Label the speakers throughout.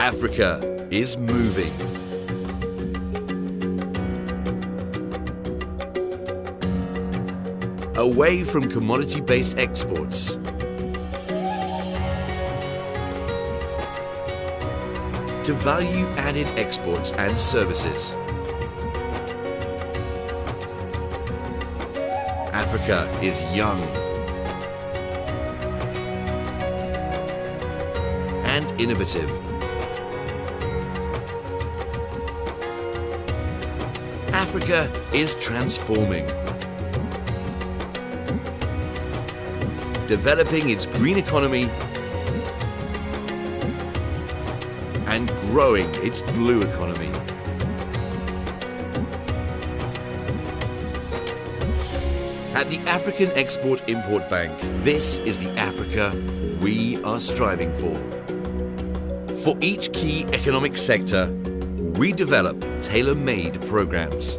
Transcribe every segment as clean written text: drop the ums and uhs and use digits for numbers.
Speaker 1: Africa is moving. Away from commodity-based exports to value-added exports and services. Africa is young and innovative. Africa is transforming, developing its green economy and growing its blue economy. At the African Export-Import Bank, this is the Africa we are striving for. For each key economic sector, we develop tailor-made programs.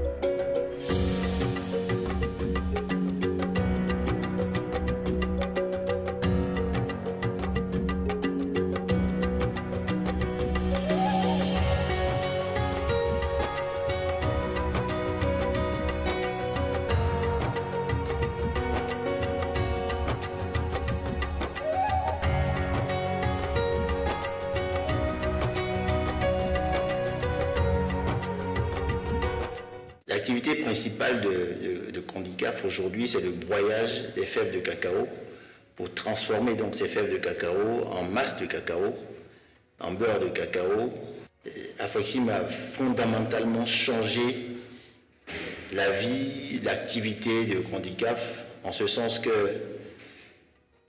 Speaker 2: L'activité principale de Condicaf aujourd'hui, c'est le broyage des fèves de cacao pour transformer donc ces fèves de cacao en masse de cacao, en beurre de cacao. Afrexim a fondamentalement changé la vie, l'activité de Condicaf, en ce sens que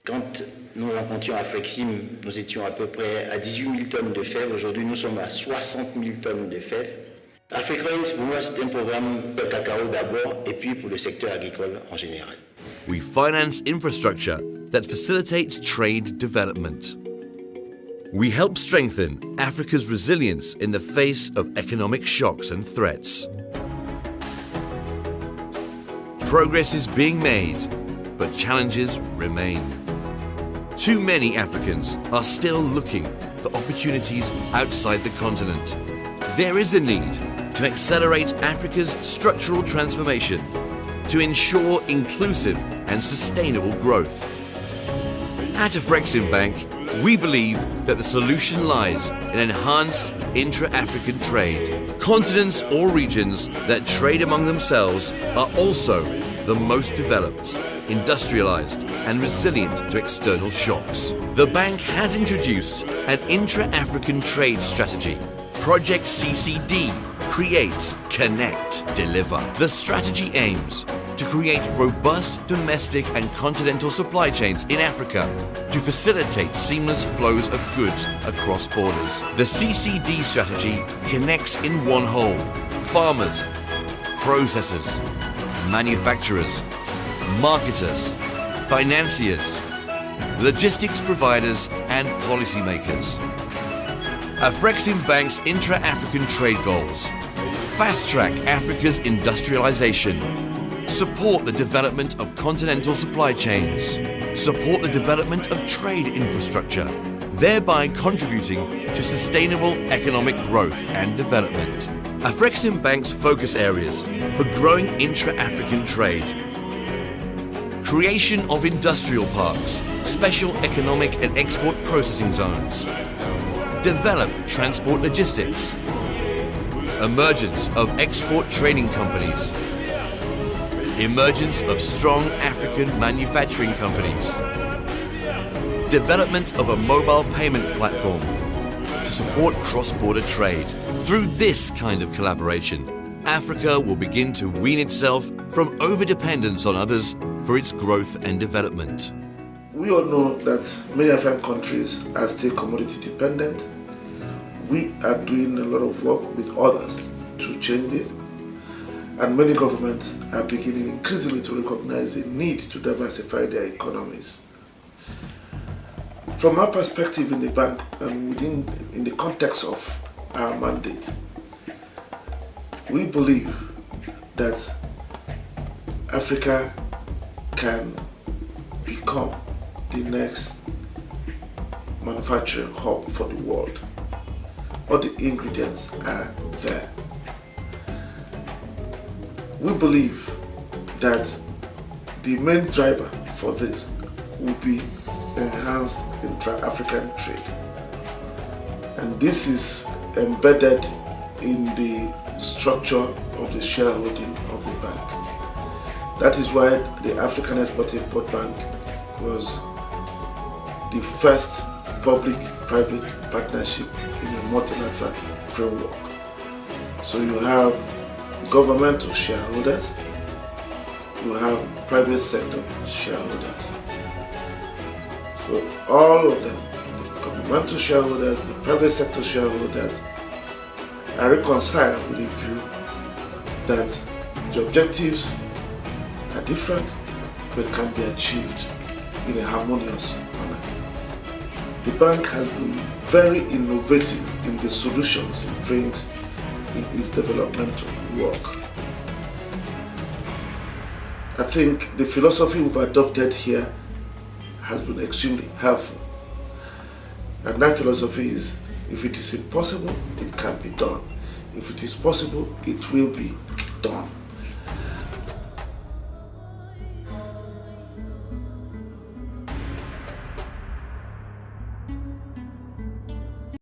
Speaker 2: quand nous rencontrions Afrexim, nous étions à peu près à 18 000 tonnes de fèves. Aujourd'hui, nous sommes à 60 000 tonnes de fèves. Afrigrains, pour moi, c'est un programme de cacao d'abord et puis pour le secteur agricole en général.
Speaker 1: We finance infrastructure that facilitates trade development. We help strengthen Africa's resilience in the face of economic shocks and threats. Progress is being made, but challenges remain. Too many Africans are still looking for opportunities outside the continent. There is a need to accelerate Africa's structural transformation to ensure inclusive and sustainable growth. At Afrexim Bank, we believe that the solution lies in enhanced intra-African trade. Continents or regions that trade among themselves are also the most developed, industrialized and resilient to external shocks. The bank has introduced an intra-African trade strategy, Project CCD, Create, Connect, Deliver. The strategy aims to create robust domestic and continental supply chains in Africa to facilitate seamless flows of goods across borders. The CCD strategy connects in one whole farmers, processors, manufacturers, marketers, financiers, logistics providers and policymakers. Afrexim Bank's intra-African trade goals: fast-track Africa's industrialization, support the development of continental supply chains, support the development of trade infrastructure, thereby contributing to sustainable economic growth and development. Afrexim Bank's focus areas for growing intra-African trade: creation of industrial parks, special economic and export processing zones, develop transport logistics, emergence of export trading companies, emergence of strong African manufacturing companies, development of a mobile payment platform to support cross-border trade. Through this kind of collaboration, Africa will begin to wean itself from over-dependence on others for its growth and development.
Speaker 3: We all know that many African countries are still commodity dependent. We are doing a lot of work with others to change it, and many governments are beginning increasingly to recognize the need to diversify their economies. From our perspective in the bank and in the context of our mandate, we believe that Africa can become the next manufacturing hub for the world. all the ingredients are there. We believe that the main driver for this will be enhanced intra-African trade. And this is embedded in the structure of the shareholding of the bank. That is why the African Export-Import Bank was the first public-private partnership in a multilateral framework. So you have governmental shareholders, you have private sector shareholders. So all of them, the governmental shareholders, the private sector shareholders, are reconciled with the view that the objectives are different but can be achieved in a harmonious manner. The bank has been very innovative in the solutions it brings in its developmental work. I think the philosophy we've adopted here has been extremely helpful. And that philosophy is, if it is impossible, it can be done. If it is possible, it will be done.